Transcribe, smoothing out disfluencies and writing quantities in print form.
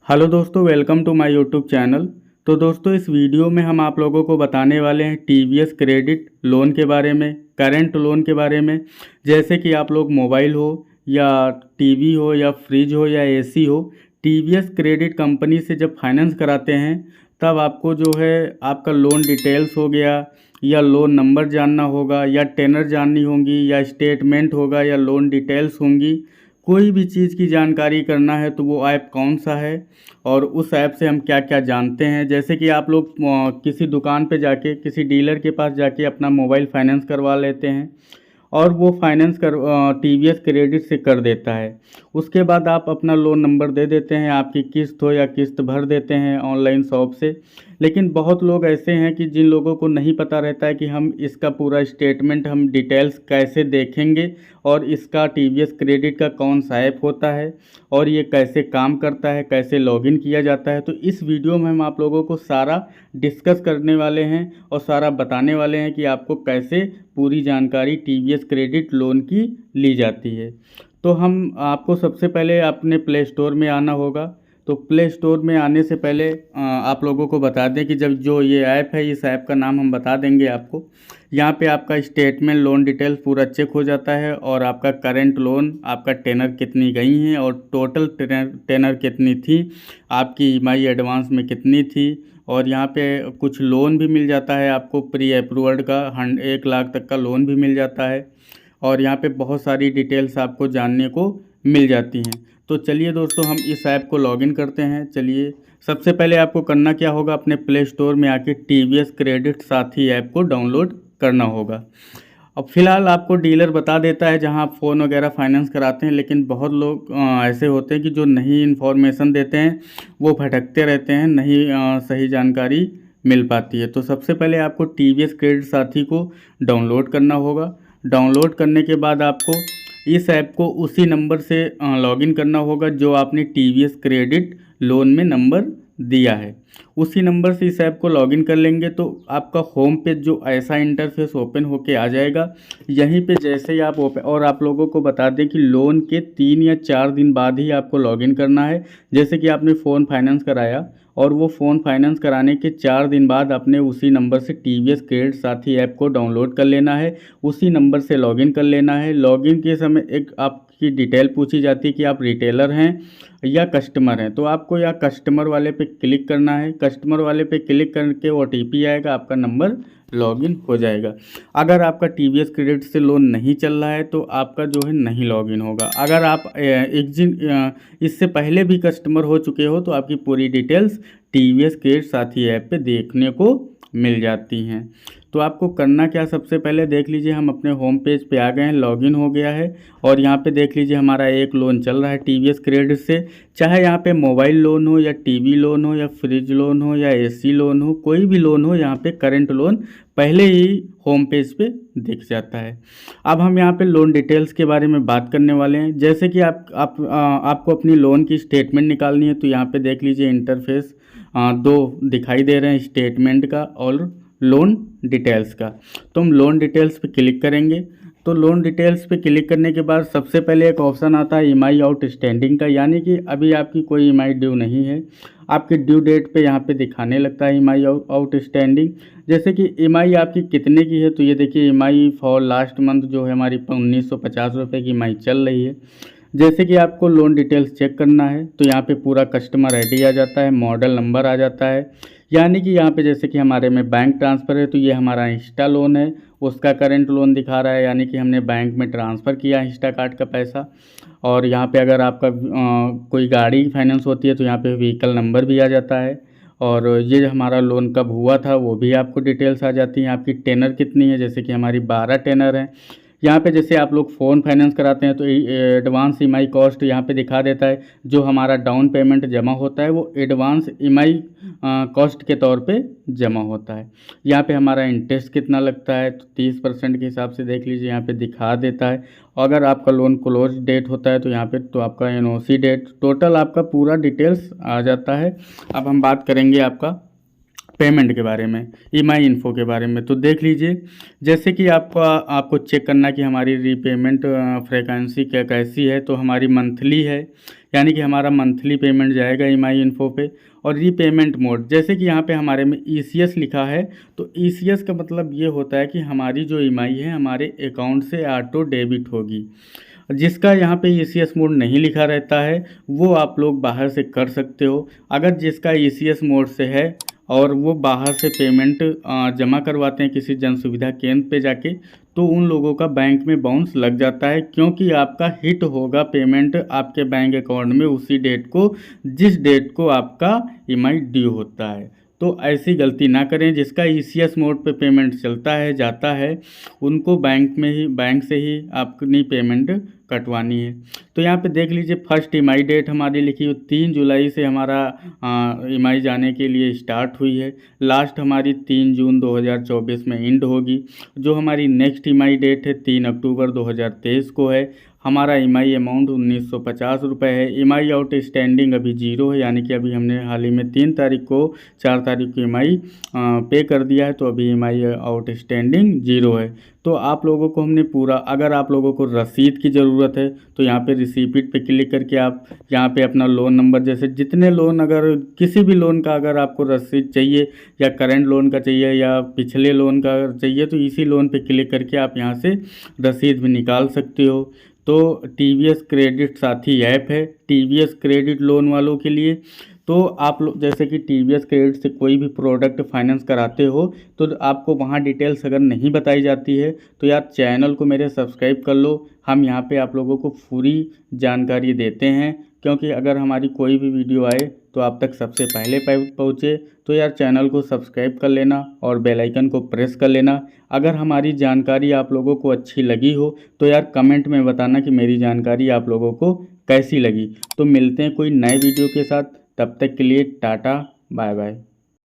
Hello दोस्तों, welcome to my YouTube channel. तो दोस्तों, इस वीडियो में हम आप लोगों को बताने वाले हैं टीवीएस क्रेडिट लोन के बारे में, करंट लोन के बारे में। जैसे कि आप लोग मोबाइल हो या टीवी हो या फ्रिज हो या एसी हो, टीवीएस क्रेडिट कंपनी से जब फाइनेंस कराते हैं तब आपको जो है आपका लोन डिटेल्स हो गया या लोन नंबर जानना होगा या टेनर जाननी होगी या स्टेटमेंट होगा या लोन डिटेल्स होंगी। कोई भी चीज़ की जानकारी करना है तो वो ऐप कौन सा है और उस ऐप से हम क्या क्या जानते हैं। जैसे कि आप लोग किसी दुकान पे जाके किसी डीलर के पास जाके अपना मोबाइल फाइनेंस करवा लेते हैं और वो फाइनेंस कर टीवीएस क्रेडिट से कर देता है। उसके बाद आप अपना लोन नंबर दे देते हैं, आपकी किस्त हो या किस्त भर देते हैं ऑनलाइन शॉप से। लेकिन बहुत लोग ऐसे हैं कि जिन लोगों को नहीं पता रहता है कि हम इसका पूरा स्टेटमेंट हम डिटेल्स कैसे देखेंगे और इसका टीवीएस क्रेडिट का कौन सा ऐप होता है और ये कैसे काम करता है, कैसे लॉगिन किया जाता है। तो इस वीडियो में हम आप लोगों को सारा डिस्कस करने वाले हैं और सारा बताने वाले हैं कि आपको कैसे पूरी जानकारी टीवीएस क्रेडिट लोन की ली जाती है। तो हम आपको सबसे पहले अपने प्ले स्टोर में आना होगा। तो प्ले स्टोर में आने से पहले आप लोगों को बता दें कि जब जो ये ऐप है, इस ऐप का नाम हम बता देंगे आपको। यहाँ पे आपका स्टेटमेंट, लोन डिटेल्स पूरा चेक हो जाता है और आपका करंट लोन, आपका टेनर कितनी गई हैं और टोटल टेनर कितनी थी, आपकी ईएमआई एडवांस में कितनी थी। और यहाँ पे कुछ लोन भी मिल जाता है आपको, प्री अप्रूव्ड का 1 लाख तक का लोन भी मिल जाता है। और यहाँ पे बहुत सारी डिटेल्स आपको जानने को मिल जाती हैं। तो चलिए दोस्तों, हम इस ऐप को लॉगिन करते हैं। चलिए, सबसे पहले आपको करना क्या होगा, अपने प्ले स्टोर में आके टीवीएस क्रेडिट साथी ऐप को डाउनलोड करना होगा। अब फ़िलहाल आपको डीलर बता देता है जहां आप फ़ोन वगैरह फाइनेंस कराते हैं, लेकिन बहुत लोग ऐसे होते हैं कि जो नहीं इन्फॉर्मेशन देते हैं, वो भटकते रहते हैं, नहीं सही जानकारी मिल पाती है। तो सबसे पहले आपको टीवीएस क्रेडिट साथी को डाउनलोड करना होगा। डाउनलोड करने के बाद आपको इस ऐप को उसी नंबर से लॉगिन करना होगा जो आपने टीवीएस क्रेडिट लोन में नंबर दिया है। उसी नंबर से इस ऐप को लॉगिन कर लेंगे तो आपका होम पेज जो ऐसा इंटरफेस ओपन होके आ जाएगा। यहीं पे जैसे ही आप ओपन, और आप लोगों को बता दें कि लोन के 3 या 4 दिन बाद ही आपको लॉगिन करना है। जैसे कि आपने फ़ोन फाइनेंस कराया और वो फ़ोन फाइनेंस कराने के 4 दिन बाद आपने उसी नंबर से टीवीएस क्रेडिट साथी ऐप को डाउनलोड कर लेना है, उसी नंबर से लॉगिन कर लेना है। लॉगिन के समय एक आपकी डिटेल पूछी जाती है कि आप रिटेलर हैं या कस्टमर हैं। तो आपको या कस्टमर वाले पे क्लिक करना है। कस्टमर वाले पे क्लिक करके ओटीपी आएगा, आपका नंबर लॉगिन हो जाएगा। अगर आपका टीवीएस क्रेडिट से लोन नहीं चल रहा है तो आपका जो है नहीं लॉगिन होगा। अगर आप इससे पहले भी कस्टमर हो चुके हो तो आपकी पूरी डिटेल्स टीवीएस क्रेडिट साथी ऐप पे देखने को मिल जाती हैं। तो आपको करना क्या, सबसे पहले देख लीजिए हम अपने होम पेज पे आ गए हैं, लॉगिन हो गया है और यहाँ पे देख लीजिए हमारा एक लोन चल रहा है टीवीएस क्रेडिट से। चाहे यहाँ पे मोबाइल लोन हो या टीवी लोन हो या फ्रिज लोन हो या एसी लोन हो, कोई भी लोन हो, यहाँ पे करंट लोन पहले ही होम पेज पे दिख जाता है। अब हम यहाँ पे लोन डिटेल्स के बारे में बात करने वाले हैं। जैसे कि आपको अपनी लोन की स्टेटमेंट निकालनी है तो यहाँ पे देख लीजिए इंटरफेस दो दिखाई दे रहे हैं, स्टेटमेंट का और लोन डिटेल्स का। तो हम लोन डिटेल्स पे क्लिक करेंगे। तो लोन डिटेल्स पे क्लिक करने के बाद सबसे पहले एक ऑप्शन आता है ईएमआई आउटस्टैंडिंग का, यानी कि अभी आपकी कोई ईएमआई ड्यू नहीं है। आपके ड्यू डेट पे यहाँ पे दिखाने लगता है ईएमआई आउटस्टैंडिंग। जैसे कि ईएमआई आपकी कितने की है, तो ये देखिए ईएमआई फॉर लास्ट मंथ जो है हमारी 1950 रुपये की ईएमआई चल रही है। जैसे कि आपको लोन डिटेल्स चेक करना है तो यहाँ पे पूरा कस्टमर आईडी आ जाता है, मॉडल नंबर आ जाता है। यानी कि यहाँ पे जैसे कि हमारे में बैंक ट्रांसफ़र है तो ये हमारा इंस्टा लोन है, उसका करंट लोन दिखा रहा है, यानी कि हमने बैंक में ट्रांसफ़र किया इंस्टा कार्ड का पैसा। और यहाँ पे अगर आपका कोई गाड़ी फाइनेंस होती है तो यहाँ पे व्हीकल नंबर भी आ जाता है। और ये हमारा लोन कब हुआ था वो भी आपको डिटेल्स आ जाती हैं। आपकी टेनर कितनी है, जैसे कि हमारी 12 टेनर है। यहाँ पे जैसे आप लोग फ़ोन फाइनेंस कराते हैं तो एडवांस ईएमआई कॉस्ट यहाँ पे दिखा देता है। जो हमारा डाउन पेमेंट जमा होता है वो एडवांस ईएमआई कॉस्ट के तौर पे जमा होता है। यहाँ पे हमारा इंटरेस्ट कितना लगता है तो 30% के हिसाब से देख लीजिए यहाँ पे दिखा देता है। अगर आपका लोन क्लोज डेट होता है तो यहाँ पे तो आपका एनओसी डेट, टोटल आपका पूरा डिटेल्स आ जाता है। अब हम बात करेंगे आपका पेमेंट के बारे में, ईएमआई इन्फो के बारे में। तो देख लीजिए, जैसे कि आपको चेक करना कि हमारी रीपेमेंट फ्रीक्वेंसी क्या कैसी है, तो हमारी मंथली है, यानी कि हमारा मंथली पेमेंट जाएगा ईएमआई इन्फो पे। और रीपेमेंट मोड, जैसे कि यहाँ पे हमारे में ईसीएस लिखा है, तो ईसीएस का मतलब ये होता है कि हमारी जो ईएमआई है हमारे अकाउंट से ऑटो डेबिट होगी। जिसका यहाँ पे ईसीएस मोड नहीं लिखा रहता है वो आप लोग बाहर से कर सकते हो। अगर जिसका ईसीएस मोड से है और वो बाहर से पेमेंट जमा करवाते हैं किसी जन सुविधा केंद्र पे जाके, तो उन लोगों का बैंक में बाउंस लग जाता है, क्योंकि आपका हिट होगा पेमेंट आपके बैंक अकाउंट में उसी डेट को जिस डेट को आपका ईएमआई ड्यू होता है। तो ऐसी गलती ना करें। जिसका ईसीएस मोड पे पेमेंट चलता है जाता है, उनको बैंक से ही अपनी पेमेंट कटवानी है। तो यहाँ पे देख लीजिए, फर्स्ट ईएमआई डेट हमारी लिखी हुई 3 जुलाई से हमारा ईएमआई जाने के लिए स्टार्ट हुई है। लास्ट हमारी 3 जून 2024 में एंड होगी। जो हमारी नेक्स्ट ईएमआई डेट है 3 अक्टूबर 2023 को है। हमारा ईएमआई अमाउंट 1950 रुपये है। ईएमआई आउट स्टैंडिंग अभी 0 है, यानी कि अभी हमने हाल ही में 3 तारीख को 4 तारीख को ईएमआई पे कर दिया है, तो अभी ईएमआई आउट स्टैंडिंग 0 है। तो आप लोगों को हमने पूरा, अगर आप लोगों को रसीद की ज़रूरत है तो यहाँ पे रिसीप्ट पे क्लिक करके आप यहाँ पे अपना लोन नंबर, जैसे जितने लोन, अगर किसी भी लोन का अगर आपको रसीद चाहिए या करंट लोन का चाहिए या पिछले लोन का चाहिए, तो इसी लोन पे क्लिक करके आप यहाँ से रसीद भी निकाल सकते हो। तो टीवीएस क्रेडिट साथी ऐप है टीवीएस क्रेडिट लोन वालों के लिए। तो आप लोग जैसे कि टीवीएस क्रेडिट से कोई भी प्रोडक्ट फाइनेंस कराते हो तो आपको वहाँ डिटेल्स अगर नहीं बताई जाती है तो यार चैनल को मेरे सब्सक्राइब कर लो। हम यहाँ पे आप लोगों को पूरी जानकारी देते हैं, क्योंकि अगर हमारी कोई भी वीडियो आए तो आप तक सबसे पहले पहुँचे। तो यार चैनल को सब्सक्राइब कर लेना और बेल आइकन को प्रेस कर लेना। अगर हमारी जानकारी आप लोगों को अच्छी लगी हो तो यार कमेंट में बताना कि मेरी जानकारी आप लोगों को कैसी लगी। तो मिलते हैं कोई नए वीडियो के साथ, तब तक के लिए टाटा बाय बाय।